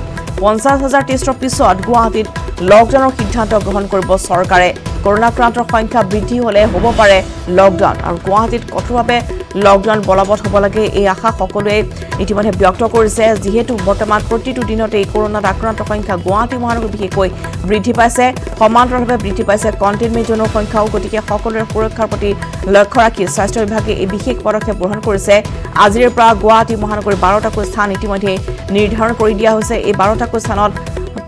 50,000 টেষ্টৰ পিছত গুৱাহাটীত লকডাউনৰ সিদ্ধান্ত গ্ৰহণ কৰিব চৰকাৰে কৰোনা আক্ৰান্তৰ সংখ্যা বৃদ্ধি হ'লে হ'ব পাৰে লকডাউন আৰু গুৱাহাটীত কঠোৰভাৱে লকডাউন বলবৎ হ'ব লাগে এই আশা সকলোৱে ইতিমধ্যে ব্যক্ত কৰিছে যিহেতু বৰ্তমান প্ৰতিটো দিনতে কৰোনাত আক্ৰান্তৰ সংখ্যা গুৱাহাটী মহানগৰীত বিশেষকৈ বৃদ্ধি পাইছে সমান্তৰালভাৱে বৃদ্ধি পাইছে কণ্টেইনমেণ্ট জোনৰ সংখ্যাও গতিকে সকলোৰে সুৰক্ষাৰ প্ৰতি লক্ষ্য ৰাখি স্বাস্থ্য বিভাগে এই বিশেষ পদক্ষেপ গ্ৰহণ কৰিছে আজিৰ পৰা গুৱাহাটী মহানগৰীৰ 12টাকৈ স্থান ইতিমধ্যে নিৰ্ধাৰণ কৰি দিয়া হৈছে এই 12টাকৈ স্থানত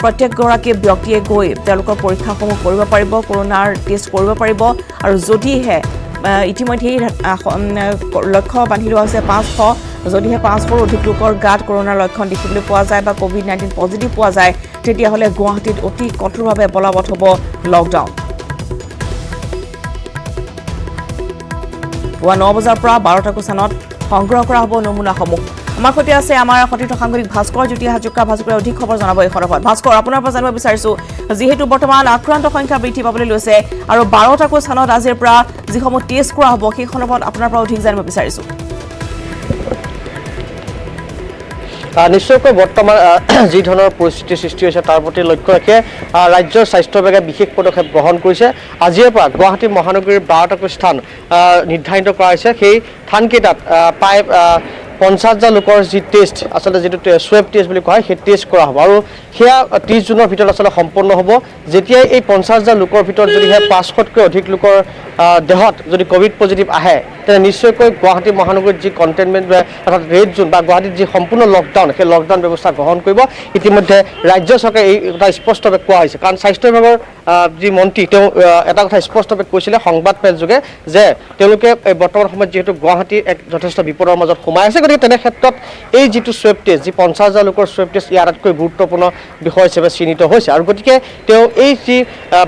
প্ৰত্যেকগৰাকী ব্যক্তিয়ে গৈ তেওঁলোকৰ পৰীক্ষাসমূহ কৰিব পাৰিব কৰোনাৰ টেষ্ট কৰিব পাৰিব আৰু যদিহে ইতিমধ্যে লক্ষ্য বান্ধি লোৱা হৈছে 500 যদিহে 500ৰো অধিক লোকৰ গাত কৰোনাৰ লক্ষণ দেখিবলৈ পোৱা যায় বা COVID-19 পজিটিভ পোৱা যায় তেতিয়াহ'লে গুৱাহাটীত অতি কঠোৰভাৱে বলবৎ হ'ব লকডাউন পুৱা 9 বজাৰ পৰা 12টাকৈ স্থানত সংগ্ৰহ কৰা হ'ব নমুনাসমূহ আমাৰ সৈতে আছে আমাৰ সতীৰ্থ সাংবাদিক ভাস্কৰ জ্যোতি হাজৰিকা ভাস্কৰে অধিক খবৰ জনাব এই খবৰত ভাস্কৰ আপোনাৰ পৰা জানিব বিচাৰিছো যিহেতু বৰ্তমান আক্ৰান্ত সংখ্যা বৃদ্ধি পাবলৈ লৈছে আৰু 12টাকৈ স্থানত আজিৰ পৰা যিসমূহ টেষ্ট কৰা হ'ব সেই সন্দৰ্ভত আপোনাৰ পৰা অধিক জানিব বিচাৰিছো
নিশ্চয়কৈ বৰ্তমান যি ধৰণৰ পৰিস্থিতিৰ সৃষ্টি হৈছে তাৰ প্ৰতি লক্ষ্য ৰাখি ৰাজ্যৰ স্বাস্থ্য বিভাগে বিশেষ পদক্ষেপ গ্ৰহণ কৰিছে আজিৰ পৰা গুৱাহাটী মহানগৰীৰ 12টাকৈ স্থান নিৰ্ধাৰিত কৰা হৈছে সেই স্থানকেইটাত প্ৰায় 50,000 লোকৰ যি টেষ্ট আচলতে যিটো সোৱেব টেষ্ট বুলি কোৱা হয় সেই টেষ্ট কৰা হ'ব আৰু সেয়া 30 জুনৰ ভিতৰত আচলতে সম্পন্ন হ'ব যেতিয়াই এই 50,000 লোকৰ ভিতৰত যদিহে 500তকৈ অধিক লোকৰ দেহত যদি কোভিড পজিটিভ আহে তেনে নিশ্চয়কৈ গুৱাহাটী মহানগৰীত যি কণ্টেইনমেণ্ট অৰ্থাৎ ৰেড জোন বা গুৱাহাটীত যি সম্পূৰ্ণ লকডাউন সেই লকডাউন ব্যৱস্থা গ্ৰহণ কৰিব ইতিমধ্যে ৰাজ্য চৰকাৰে এই কথা স্পষ্টভাৱে কোৱা হৈছে কাৰণ স্বাস্থ্য বিভাগৰ যি মন্ত্ৰী তেওঁ এটা কথা স্পষ্টভাৱে কৈছিলে সংবাদমেল যোগে যে তেওঁলোকে বৰ্তমান সময়ত যিহেতু গুৱাহাটী এক যথেষ্ট বিপদৰ মাজত সোমাই আছে গতিকে তেনে ক্ষেত্ৰত এই যিটো সোৱেব টেষ্ট যি 50,000 লোকৰ সোৱেব টেষ্ট ইয়াৰ আটাইতকৈ গুৰুত্বপূৰ্ণ বিষয় হিচাপে চিহ্নিত হৈছে আৰু গতিকে তেওঁ এই যি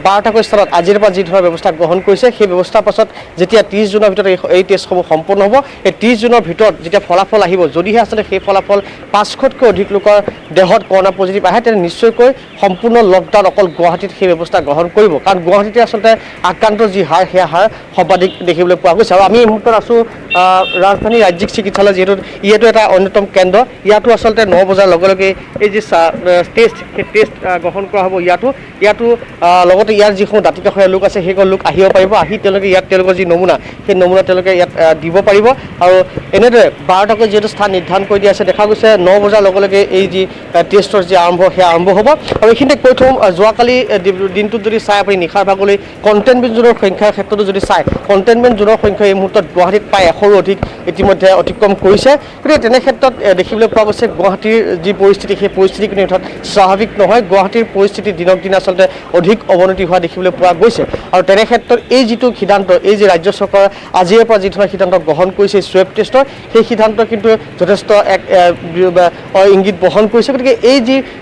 12টাকৈ স্থানত আজিৰ পৰা যি ধৰণৰ ব্যৱস্থা গ্ৰহণ কৰিছে সেই ব্যৱস্থাৰ পাছত যেতিয়া 30 জুনৰ ভিতৰত এই টেষ্টসমূহ সম্পূৰ্ণ হ'ব এই 30 জুনৰ ভিতৰত যেতিয়া ফলাফল আহিব যদিহে আচলতে সেই ফলাফল 500তকৈ অধিক লোকৰ দেহত কৰোনা পজিটিভ আহে তেনে নিশ্চয়কৈ সম্পূৰ্ণ লকডাউন অকল গুৱাহাটীত সেই ব্যৱস্থা গ্ৰহণ কৰিব কাৰণ গুৱাহাটীতে আচলতে আক্ৰান্তৰ যি হাৰ সেই হাৰ সৰ্বাধিক দেখিবলৈ পোৱা গৈছে আৰু আমি এই মুহূৰ্তত আছোঁ ৰাজধানী ৰাজ্যিক চিকিৎসালয় যিহেতু ইয়াতো এটা অন্যতম কেন্দ্ৰ ইয়াতো আচলতে 9 বজাৰ লগে লগে এই যি টেষ্ট সেই টেষ্ট গ্ৰহণ কৰা হ'ব ইয়াতো লগতে ইয়াৰ যিসমূহ দাঁতিকাষৰীয়া লোক আছে সেইসকল লোক আহিব পাৰিব আহি তেওঁলোকে ইয়াত তেওঁলোকৰ যি নমুনা সেই নমুনা তেওঁলোকে ইয়াত দিব পাৰিব আৰু এনেদৰে 12টাকৈ যিহেতু স্থান নিৰ্ধাৰণ কৰি দিয়া আছে দেখা গৈছে 9 বজাৰ লগে লগে এই যি টেষ্টৰ যি সেয়া আৰম্ভ হ'ব আৰু এইখিনিতে কৈ থওঁ যোৱাকালি দিনটোত যদি চাই আপুনি নিশাৰ ভাগলৈ কণ্টেইনমেণ্ট জোনৰ সংখ্যাৰ ক্ষেত্ৰতো যদি চাই কণ্টেইনমেণ্ট জোনৰ সংখ্যা এই মুহূৰ্তত গুৱাহাটীত প্ৰায় 100ৰো অধিক ইতিমধ্যে অতিক্ৰম কৰিছে গতিকে তেনে ক্ষেত্ৰত দেখিবলৈ পোৱা গৈছে গুৱাহাটীৰ যি পৰিস্থিতি সেই পৰিস্থিতি কিন্তু অৰ্থাৎ স্বাভাৱিক নহয় গুৱাহাটীৰ পৰিস্থিতি দিনক দিনে আচলতে অধিক অৱনতি হোৱা দেখিবলৈ পোৱা গৈছে আৰু তেনে ক্ষেত্ৰত এই যিটো সিদ্ধান্ত এই যে ৰাজ্য চৰকাৰ আজিৰ পৰা যি ধৰণৰ সিদ্ধান্ত গ্ৰহণ কৰিছে সোৱেব টেষ্টৰ সেই সিদ্ধান্ত কিন্তু যথেষ্ট এক ইংগিত বহন কৰিছে গতিকে এই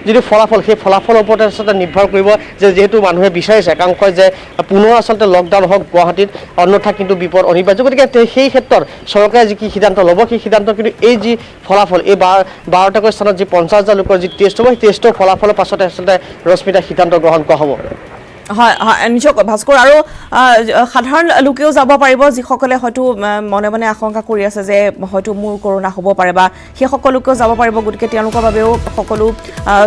যিটো ফলাফল সেই ফলাফলৰ ওপৰতে আচলতে নিৰ্ভৰ কৰিব যে যিহেতু মানুহে বিচাৰিছে একাংশই যে পুনৰ আচলতে লকডাউন হওক গুৱাহাটীত অন্যথা কিন্তু বিপদ অনিবাৰ্য গতিকে সেই ক্ষেত্ৰত চৰকাৰে যি কি সিদ্ধান্ত ল'ব সেই সিদ্ধান্ত কিন্তু এই যি ফলাফল এই 12টাকৈ স্থানত যি 50,000 লোকৰ যি টেষ্ট হ'ব সেই টেষ্টৰ ফলাফলৰ পাছতে আচলতে ৰশ্মিতা সিদ্ধান্ত গ্ৰহণ কৰা হ'ব
হয় হয় নিশ্চয় ভাস্কৰ আৰু সাধাৰণ লোকেও যাব পাৰিব যিসকলে হয়তো মনে মনে আশংকা কৰি আছে যে হয়তো মোৰ কৰোনা হ'ব পাৰে বা সেই সকলোকেও যাব পাৰিব গতিকে তেওঁলোকৰ বাবেও সকলো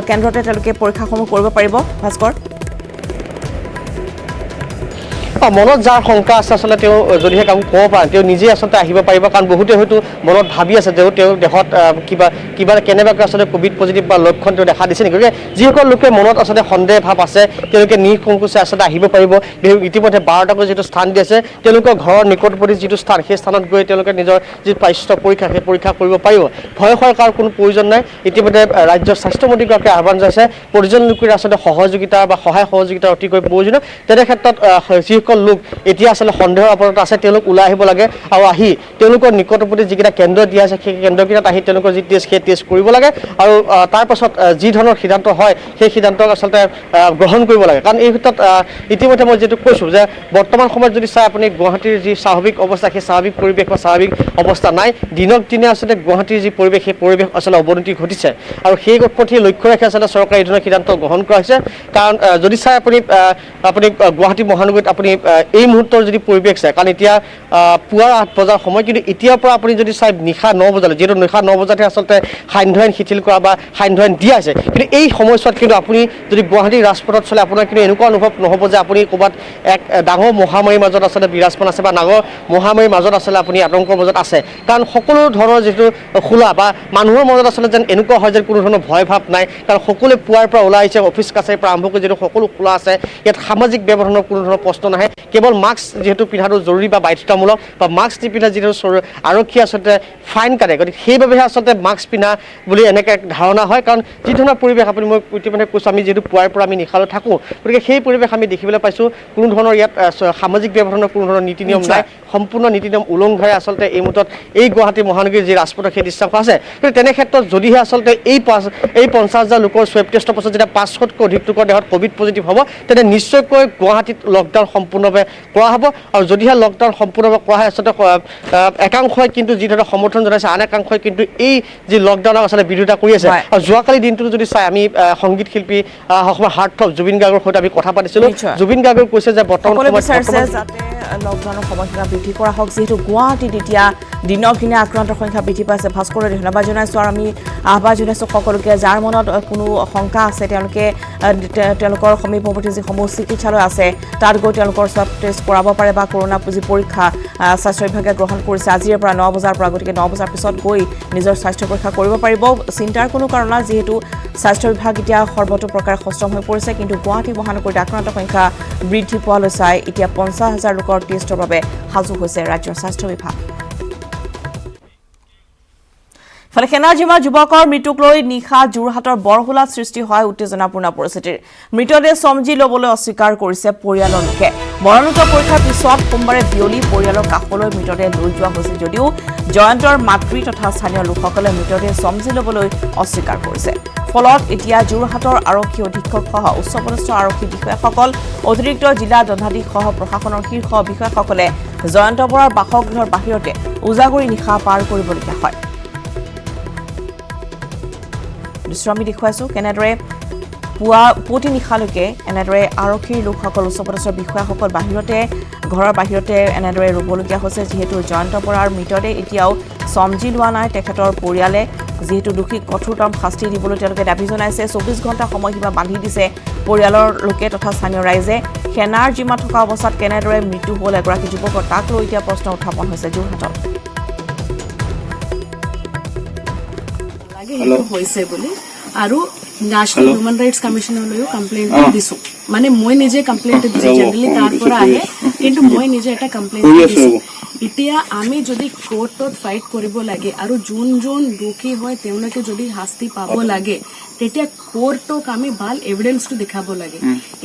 কেন্দ্ৰতে তেওঁলোকে পৰীক্ষাসমূহ কৰিব পাৰিব ভাস্কৰ
মনত যাৰ শংকা আছে আচলতে তেওঁ যদিহে কাম ক'ব পাৰে তেওঁ নিজে আচলতে আহিব পাৰিব কাৰণ বহুতে হয়তো মনত ভাবি আছে যে তেওঁ দেশত কিবা কেনেবাকৈ আচলতে কোভিড পজিটিভ বা লক্ষণ তেওঁ দেখা দিছে নেকি গতিকে যিসকল লোকে মনত আচলতে সন্দেহ ভাৱ আছে তেওঁলোকে নিঃসংকোচে আচলতে আহিব পাৰিব ইতিমধ্যে 12টাকৈ যিটো স্থান দি আছে তেওঁলোকৰ ঘৰৰ নিকটৱৰ্তী যিটো স্থান সেই স্থানত গৈ তেওঁলোকে নিজৰ যি স্বাস্থ্য পৰীক্ষা সেই পৰীক্ষা কৰিব পাৰিব ভয় খোৱাৰ কোনো প্ৰয়োজন নাই ইতিমধ্যে ৰাজ্যৰ স্বাস্থ্যমন্ত্ৰীগৰাকীয়ে আহ্বান জনাইছে প্ৰতিজন লোকৰ আচলতে সহযোগিতা বা সহায় সহযোগিতা অতিকৈ প্ৰয়োজনীয় তেনে ক্ষেত্ৰত যিসকল লোক এতিয়া আচলতে সন্দেহৰ অৱস্থাত আছে তেওঁলোক ওলাই আহিব লাগে আৰু আহি তেওঁলোকৰ নিকটৱৰ্তী যিকেইটা কেন্দ্ৰ দিয়া আছে সেই কেন্দ্ৰকেইটাত আহি তেওঁলোকৰ যি টেষ্ট সেই টেষ্ট কৰিব লাগে আৰু তাৰ পাছত যি ধৰণৰ সিদ্ধান্ত হয় সেই সিদ্ধান্তক আচলতে গ্ৰহণ কৰিব লাগে কাৰণ এই ক্ষেত্ৰত ইতিমধ্যে মই যিটো কৈছোঁ যে বৰ্তমান সময়ত যদি চাই আপুনি গুৱাহাটীৰ যি স্বাভাৱিক অৱস্থা সেই স্বাভাৱিক পৰিৱেশ বা স্বাভাৱিক অৱস্থা নাই দিনক দিনে আচলতে গুৱাহাটীৰ যি পৰিৱেশ সেই পৰিৱেশ আচলতে অৱনতি ঘটিছে আৰু সেই প্ৰতি লক্ষ্য ৰাখি আচলতে চৰকাৰে এই ধৰণৰ সিদ্ধান্ত গ্ৰহণ কৰা হৈছে কাৰণ যদি চাই আপুনি গুৱাহাটী মহানগৰীত আপুনি এই মুহূৰ্তৰ যদি পৰিৱেশ চায় কাৰণ এতিয়া পুৱাৰ 8 বজাৰ সময় কিন্তু এতিয়াৰ পৰা আপুনি যদি চাই নিশা 9 বজালৈ যিহেতু নিশা 9 বজাতহে আচলতে সান্ধ্য আইন শিথিল কৰা বা সান্ধ্য আইন দিয়া হৈছে কিন্তু এই সময়ছোৱাত কিন্তু আপুনি যদি গুৱাহাটীৰ ৰাজপথত চলে আপোনাৰ কিন্তু এনেকুৱা অনুভৱ নহ'ব যে আপুনি ক'ৰবাত এক ডাঙৰ মহামাৰীৰ মাজত আচলতে বিৰাজমান আছে বা ডাঙৰ মহামাৰীৰ মাজত আচলতে আপুনি আতংকৰ মাজত আছে কাৰণ সকলো ধৰণৰ যিটো খোলা বা মানুহৰ মাজত আচলতে যেন এনেকুৱা হয় যেন কোনো ধৰণৰ ভয় ভাৱ নাই কাৰণ সকলোৱে পুৱাৰ পৰা ওলাই আহিছে অফিচ কাছাৰীৰ পৰা আৰম্ভ কৰি যিটো সকলো খোলা আছে ইয়াত সামাজিক ব্যৱধানৰ কোনো ধৰণৰ প্ৰশ্ন নাহে কেৱল মাস্ক যিহেতু পিন্ধাটো জৰুৰী বা বাধ্যতামূলক বা মাস্ক নিপিন্ধা যিটো আৰক্ষী আচলতে ফাইন কাটে গতিকে সেইবাবেহে আচলতে মাস্ক পিন্ধা বুলি এনেকৈ ধাৰণা হয় কাৰণ যি ধৰণৰ পৰিৱেশ আপুনি মই ইতিমধ্যে কৈছোঁ আমি যিহেতু পুৱাৰ পৰা আমি নিশালৈ থাকোঁ গতিকে সেই পৰিৱেশ আমি দেখিবলৈ পাইছোঁ কোনো ধৰণৰ ইয়াত সামাজিক ব্যৱধানৰ কোনো ধৰণৰ নীতি নিয়ম নাই সম্পূৰ্ণ নীতি নিয়ম উলংঘাৰে আচলতে এই মুহূৰ্তত এই গুৱাহাটী মহানগৰীৰ যি ৰাজপথৰ সেই দৃশ্যাংশ আছে গতিকে তেনে ক্ষেত্ৰত যদিহে আচলতে এই 50,000 লোকৰ সোৱাব টেষ্টৰ পাছত যেতিয়া 500তকৈ অধিক লোকৰ দেহত কোভিড পজিটিভ হ'ব তেন্তে নিশ্চয়কৈ গুৱাহাটীত লকডাউন সম্পূৰ্ণভাৱে কৰা হ'ব আৰু যদিহে লকডাউন সম্পূৰ্ণভাৱে কৰা হয় আচলতে একাংশই কিন্তু যি ধৰণৰ সমৰ্থন জনাইছে আন একাংশই কিন্তু এই যি লকডাউনক আচলতে বিৰোধিতা কৰি আছে আৰু যোৱাকালি দিনটোত যদি চাই আমি সংগীত শিল্পী হাৰ্টথ্ৰব জুবিন গাৰ্গৰ সৈতে আমি কথা পাতিছিলোঁ জুবিন গাৰ্গে কৈছে যে বৰ্তমান
যাতে লকডাউনৰ সময়সীমা বৃদ্ধি কৰা হওক যিহেতু গুৱাহাটীত এতিয়া দিনক দিনে আক্ৰান্তৰ সংখ্যা বৃদ্ধি পাইছে ভাস্কৰক ধন্যবাদ জনাইছোঁ আৰু আমি আহ্বান জনাইছোঁ সকলোকে যাৰ মনত কোনো শংকা আছে তেওঁলোকৰ সমীপৱৰ্তী যিসমূহ চিকিৎসালয় আছে তাত গৈ তেওঁলোকৰ স্বাব টেষ্ট কৰাব পাৰে বা কৰোনা পুঁজি পৰীক্ষা স্বাস্থ্য বিভাগে গ্ৰহণ কৰিছে আজিৰে পৰা 9 বজাৰ পৰা গতিকে 9 বজাৰ পিছত গৈ নিজৰ স্বাস্থ্য পৰীক্ষা কৰিব পাৰিব চিন্তাৰ কোনো কাৰণ নাই যিহেতু স্বাস্থ্য বিভাগ এতিয়া সৰ্বতো প্ৰকাৰে সষ্টম হৈ পৰিছে কিন্তু গুৱাহাটী মহানগৰীত আক্ৰান্তৰ সংখ্যা বৃদ্ধি পোৱালৈ চাই এতিয়া 50,000 লোকৰ টেষ্টৰ বাবে সাজু হৈছে ৰাজ্যৰ স্বাস্থ্য বিভাগ ফলে সেনাৰ জিমা যুৱকৰ মৃত্যুক লৈ নিশা যোৰহাটৰ বৰহোলাত সৃষ্টি হয় উত্তেজনাপূৰ্ণ পৰিস্থিতিৰ মৃতদেহ সমজি ল'বলৈ অস্বীকাৰ কৰিছে পৰিয়ালৰ লোকে মৰণোত্তৰ পৰীক্ষাৰ পিছত সোমবাৰে বিয়লি পৰিয়ালৰ কাষলৈ মৃতদেহ লৈ যোৱা হৈছিল যদিও জয়ন্তৰ মাতৃ তথা স্থানীয় লোকসকলে মৃতদেহ সমজি ল'বলৈ অস্বীকাৰ কৰিছে ফলত এতিয়া যোৰহাটৰ আৰক্ষী অধীক্ষক সহ উচ্চপদস্থ আৰক্ষী বিষয়াসকল অতিৰিক্ত জিলা দণ্ডাধীশ সহ প্ৰশাসনৰ শীৰ্ষ বিষয়াসকলে জয়ন্ত বৰাৰ বাসগৃহৰ বাহিৰতে উজাগৰি নিশা পাৰ কৰিবলগীয়া হয় আমি দেখুৱাইছোঁ কেনেদৰে পুৱতি নিশালৈকে এনেদৰে আৰক্ষীৰ লোকসকল উচ্চপদস্থ বিষয়াসকল ঘৰৰ বাহিৰতে এনেদৰে ৰ'বলগীয়া হৈছে যিহেতু জয়ন্ত বৰাৰ মৃতদেহ এতিয়াও সমজি লোৱা নাই তেখেতৰ পৰিয়ালে যিহেতু দোষীক কঠোৰতম শাস্তি দিবলৈ তেওঁলোকে দাবী জনাইছে 24 ঘণ্টা সময়সীমা বান্ধি দিছে পৰিয়ালৰ লোকে তথা স্থানীয় ৰাইজে সেনাৰ জিমা থকা অৱস্থাত কেনেদৰে মৃত্যু হ'ল এগৰাকী যুৱকৰ তাক লৈ এতিয়া প্ৰশ্ন উত্থাপন হৈছে যোৰহাটত
হৈছে বুলি আৰু নেশ্যনেল হিউমেন ৰাইটছ কমিশ্যনলৈও কমপ্লেইনটো দিছোঁ মানে মই নিজে কমপ্লেইনটো দিছোঁ জেনেৰেলি তাৰ পৰা আহে কিন্তু মই নিজে এটা কমপ্লেইন দিছোঁ এতিয়া আমি যদি কোৰ্টত ফাইট কৰিব লাগে আৰু যোন দোষী হয় তেওঁলোকে যদি শাস্তি পাব লাগে তেতিয়া কোৰ্টক আমি ভাল এভিডেন্সটো দেখাব লাগে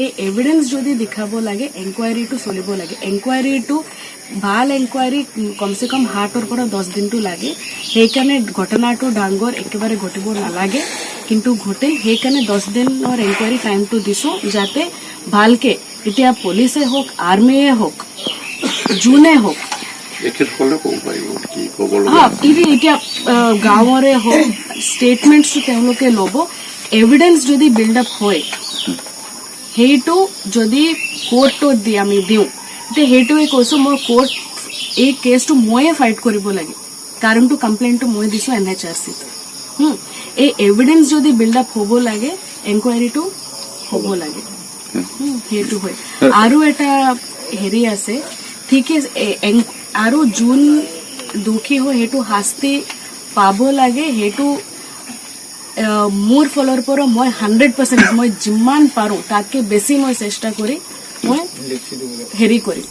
এই এভিডেন্স যদি দেখাব লাগে এনকুৱাইৰিটো চলিব লাগে এনকুৱাইৰিটো ভাল এনকুৱাইৰি কমচে কম 7ৰ পৰা 10 দিনটো লাগে সেইকাৰণে ঘটনাটো ডাঙৰ একেবাৰে ঘটিব নালাগে কিন্তু ঘটে সেইকাৰণে 10 দিনৰ এনকুৱাইৰি টাইমটো দিছোঁ যাতে ভালকে এতিয়া পুলিচে হওক আৰ্মিয়ে হওক যোনে হওক এতিয়া গাঁৱৰে হওক ষ্টেটমেণ্টছো তেওঁলোকে ল'ব এভিডেন্স যদি বিল্ড আপ হয় সেইটো যদি কোৰ্টত দি আমি দিওঁ তেতিয়া সেইটোৱে কৈছোঁ মই কোৰ্ট এই কেছটো ময়ে ফাইট কৰিব লাগে কাৰণটো কমপ্লেইনটো মই দিছোঁ NHRCত এই এভিডেন্স যদি বিল্ড আপ হ'ব লাগে এনকুৱাৰীটো হ'ব লাগে সেইটো হয় আৰু এটা হেৰি আছে ঠিক আৰু যোন দুখী হয় সেইটো শাস্তি পাব লাগে সেইটো মোৰ ফলৰ পৰা মই 100% মই যিমান পাৰোঁ তাতকৈ বেছি মই চেষ্টা কৰি মই হেৰি কৰিম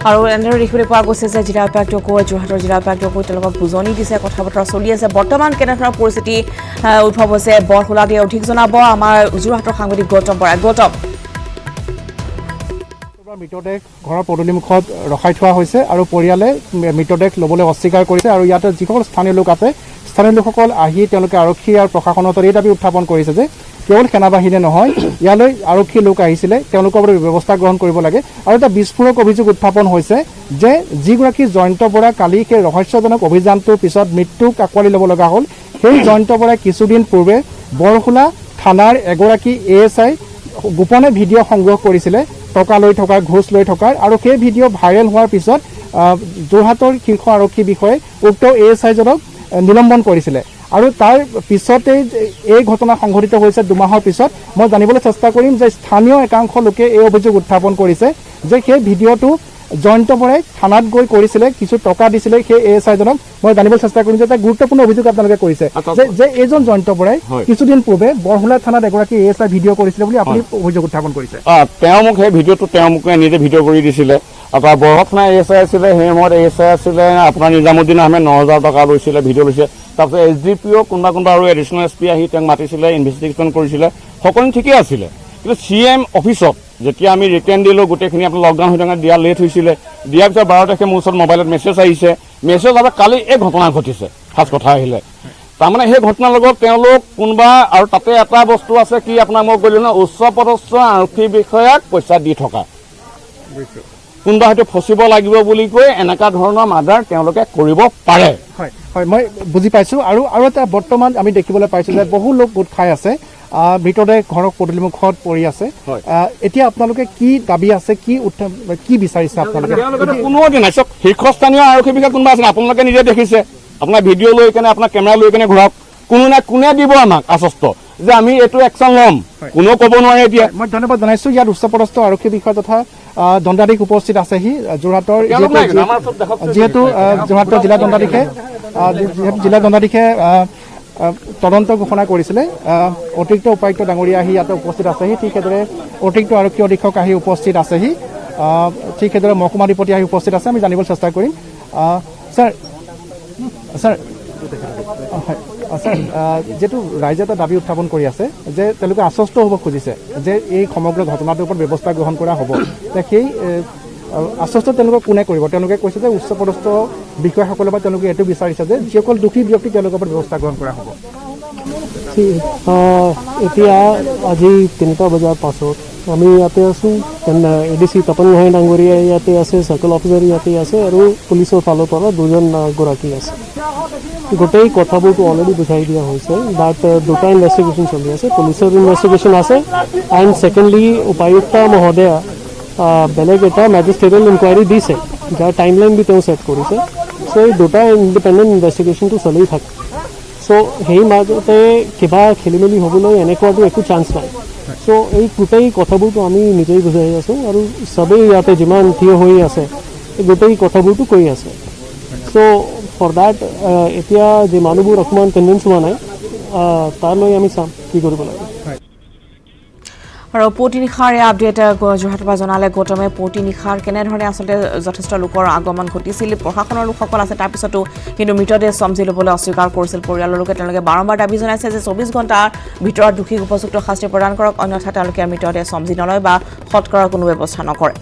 আৰু এনেদৰে দেখিবলৈ পোৱা গৈছে যে জিলা উপায়ুক্তকো যোৰহাটৰ জিলা উপায়ুক্তকো তেওঁলোকক বুজনি দিছে কথা বতৰা চলি আছে বৰ্তমান কেনেধৰণৰ পৰিস্থিতি উদ্ভৱ হৈছে বৰহোলা দিয়ে অধিক জনাব আমাৰ যোৰহাটৰ সাংবাদিক গৌতম বৰাই গৌতম
মৃতদেহ ঘৰৰ পদূলিমুখত ৰখাই থোৱা হৈছে আৰু পৰিয়ালে মৃতদেহ ল'বলৈ অস্বীকাৰ কৰিছে আৰু ইয়াতে যিসকল স্থানীয় লোক আছে স্থানীয় লোকসকল আহি তেওঁলোকে আৰক্ষী আৰু প্ৰশাসনত এই দাবী উত্থাপন কৰিছে যে কেৱল সেনাবাহিনীয়ে নহয় ইয়ালৈ আৰক্ষী লোক আহিছিলে তেওঁলোকৰ বাবে ব্যৱস্থা গ্ৰহণ কৰিব লাগে আৰু এটা বিস্ফোৰক অভিযোগ উত্থাপন হৈছে যে যিগৰাকী জয়ন্ত বৰা কালি সেই ৰহস্যজনক অভিযানটোৰ পিছত মৃত্যুক আঁকোৱালি ল'ব লগা হ'ল সেই জয়ন্ত বৰাই কিছুদিন পূৰ্বে বৰহোলা থানাৰ এগৰাকী ASI গোপনে ভিডিঅ' সংগ্ৰহ কৰিছিলে টকা লৈ থকাৰ ঘোষ লৈ থকাৰ আৰু সেই ভিডিঅ' ভাইৰেল হোৱাৰ পিছত যোৰহাটৰ শীৰ্ষ আৰক্ষী বিষয়াই উক্ত ASIজনক নিলম্বন কৰিছিলে আৰু তাৰ পিছতেই এই ঘটনা সংঘটিত হৈছে দুমাহৰ পিছত মই জানিবলৈ চেষ্টা কৰিম যে স্থানীয় একাংশ লোকে এই অভিযোগ উত্থাপন কৰিছে যে সেই ভিডিঅ'টো জয়ন্ত বৰাই থানাত গৈ কৰিছিলে কিছু টকা দিছিলে সেই ASIজনক মই জানিবলৈ চেষ্টা কৰিম যে এটা গুৰুত্বপূৰ্ণ অভিযোগ আপোনালোকে কৰিছে যে এইজন জয়ন্ত বৰাই কিছুদিন পূৰ্বে বৰহোলা থানাত এগৰাকী ASI ভিডিঅ' কৰিছিলে বুলি আপুনি অভিযোগ উত্থাপন কৰিছে
তেওঁ মোক সেই ভিডিঅ'টো তেওঁ মোক নিজে ভিডিঅ' কৰি দিছিলে আপোনাৰ বৰহোলা থানা ASI আছিলে সেই সময়ত ASI আছিলে আপোনাৰ নিজামুদ্দিন আহমেদ 9,000 টকা লৈছিলে ভিডিঅ' লৈছে তাৰপিছত SDPO কোনোবা আৰু এডিশ্যনেল SP আহি তেওঁক মাতিছিলে ইনভেষ্টিগেশ্যন কৰিছিলে সকলো ঠিকেই আছিলে কিন্তু CM অফিচত যেতিয়া আমি ৰিটাৰ্ণ দিলোঁ গোটেইখিনি আপোনাৰ লকডাউন হৈ থকা দিয়া লেট হৈছিলে দিয়াৰ পিছত 12 তাৰিখে মোৰ ওচৰত মোবাইলত মেছেজ আহিছে মেছেজ আৰু কালি এই ঘটনা ঘটিছে ফাৰ্ষ্ট কথা আহিলে তাৰমানে সেই ঘটনাৰ লগত তেওঁলোক কোনোবা আৰু তাতে এটা বস্তু আছে কি আপোনাক মই ক'লো না উচ্চ পদস্থ আৰক্ষী বিষয়াক পইচা দি থকা কোনোবা হয়তো ফচিব লাগিব বুলি কৈ এনেকুৱা ধৰণৰ মাৰ্ডাৰ তেওঁলোকে কৰিব পাৰে
হয় হয় মই বুজি পাইছোঁ আৰু এটা বৰ্তমান আমি দেখিবলৈ পাইছোঁ যে বহু লোক গোট খাই আছে মৃতদেহ ঘৰৰ পদূলিমুখত পৰি আছে এতিয়া আপোনালোকে কি দাবী আছে কি বিচাৰিছে আপোনালোকে
কোনো দিন নাই শীৰ্ষস্থানীয় আৰক্ষী বিষয়া কোনোবা আছে আপোনালোকে নিজে দেখিছে আপোনাৰ ভিডিঅ' লৈ কেনে আপোনাৰ কেমেৰা লৈ কেনে ঘূৰাওক কোনে দিব আমাক আশ্বস্ত যে আমি এইটো একশ্যন ল'ম কোনেও ক'ব নোৱাৰে এতিয়া
মই ধন্যবাদ জনাইছোঁ ইয়াত উচ্চপদস্থ আৰক্ষী বিষয়া তথা দণ্ডাধীশ উপস্থিত আছেহি যোৰহাটৰ যিহেতু যোৰহাটৰ জিলা দণ্ডাধীশে তদন্ত ঘোষণা কৰিছিলে অতিৰিক্ত উপায়ুক্ত ডাঙৰীয়া আহি ইয়াতে উপস্থিত আছেহি ঠিক সেইদৰে অতিৰিক্ত আৰক্ষী অধীক্ষক আহি উপস্থিত আছেহি ঠিক সেইদৰে মহকুমাধিপতি আহি উপস্থিত আছে আমি জানিবলৈ চেষ্টা কৰিম ছাৰ যিহেতু ৰাইজে এটা দাবী উত্থাপন কৰি আছে যে তেওঁলোকে আশ্বস্ত হ'ব খুজিছে যে এই সমগ্ৰ ঘটনাটোৰ ওপৰত ব্যৱস্থা গ্ৰহণ কৰা হ'ব সেই আশ্বস্ত তেওঁলোকে কোনে কৰিব তেওঁলোকে কৈছে যে উচ্চপদস্থ বিষয়াসকলৰ পৰা তেওঁলোকে এইটো বিচাৰিছে যে যিসকল দোষী ব্যক্তি তেওঁলোকৰ ওপৰত ব্যৱস্থা গ্ৰহণ কৰা হ'ব
এতিয়া আজি 3টা বজাৰ পাছত আমি ইয়াতে আছোঁ ADC তপন গোহাঁই ডাঙৰীয়া ইয়াতে আছে চাৰ্কল অফিচাৰ ইয়াতে আছে আৰু পুলিচৰ ফালৰ পৰা 2জন গৰাকী আছে গোটেই কথাবোৰতো অলৰেডি বুজাই দিয়া হৈছে বাট দুটা ইনভেষ্টিগেশ্যন চলি আছে পুলিচৰ ইনভেষ্টিগেশ্যন আছে এণ্ড ছেকেণ্ডলি উপায়ুক্ত মহোদয়া বেলেগ এটা মেজিষ্ট্ৰেৰিয়েল ইনকুৱাৰী দিছে যাৰ টাইমলাইন বি তেওঁ ছেট কৰিছে চ' এই দুটা ইণ্ডিপেণ্ডেণ্ট ইনভেষ্টিগেশ্যনটো চলি থাকে চ' সেই মাজতে কিবা খেলি মেলি হ'বলৈ এনেকুৱাটো একো চান্স নাই চ' এই গোটেই কথাবোৰতো আমি নিজেই বুজাই আছোঁ আৰু চবেই ইয়াতে যিমান থিয় হৈ আছে এই গোটেই কথাবোৰতো কৈ আছে চ' ফৰ দেট এতিয়া যে মানুহবোৰ অকণমান টেণ্ডেঞ্চ হোৱা নাই তাৰলৈ আমি চাম কি কৰিব লাগে
আৰু পুৱতি নিশাৰ আপডেট যোৰহাটৰ পৰা জনালে গৌতমে পুৱতি নিশাৰ কেনেধৰণে আচলতে যথেষ্ট লোকৰ আগমন ঘটিছিল প্ৰশাসনৰ লোকসকল আছে তাৰপিছতো কিন্তু মৃতদেহ চমজি ল'বলৈ অস্বীকাৰ কৰিছিল পৰিয়ালৰ লোকে তেওঁলোকে বাৰম্বাৰ দাবী জনাইছে যে 24 ঘণ্টাৰ ভিতৰত দোষীক উপযুক্ত শাস্তি প্ৰদান কৰক অন্যথা তেওঁলোকে মৃতদেহ চমজি নলয় বা হত কৰাৰ কোনো ব্যৱস্থা নকৰে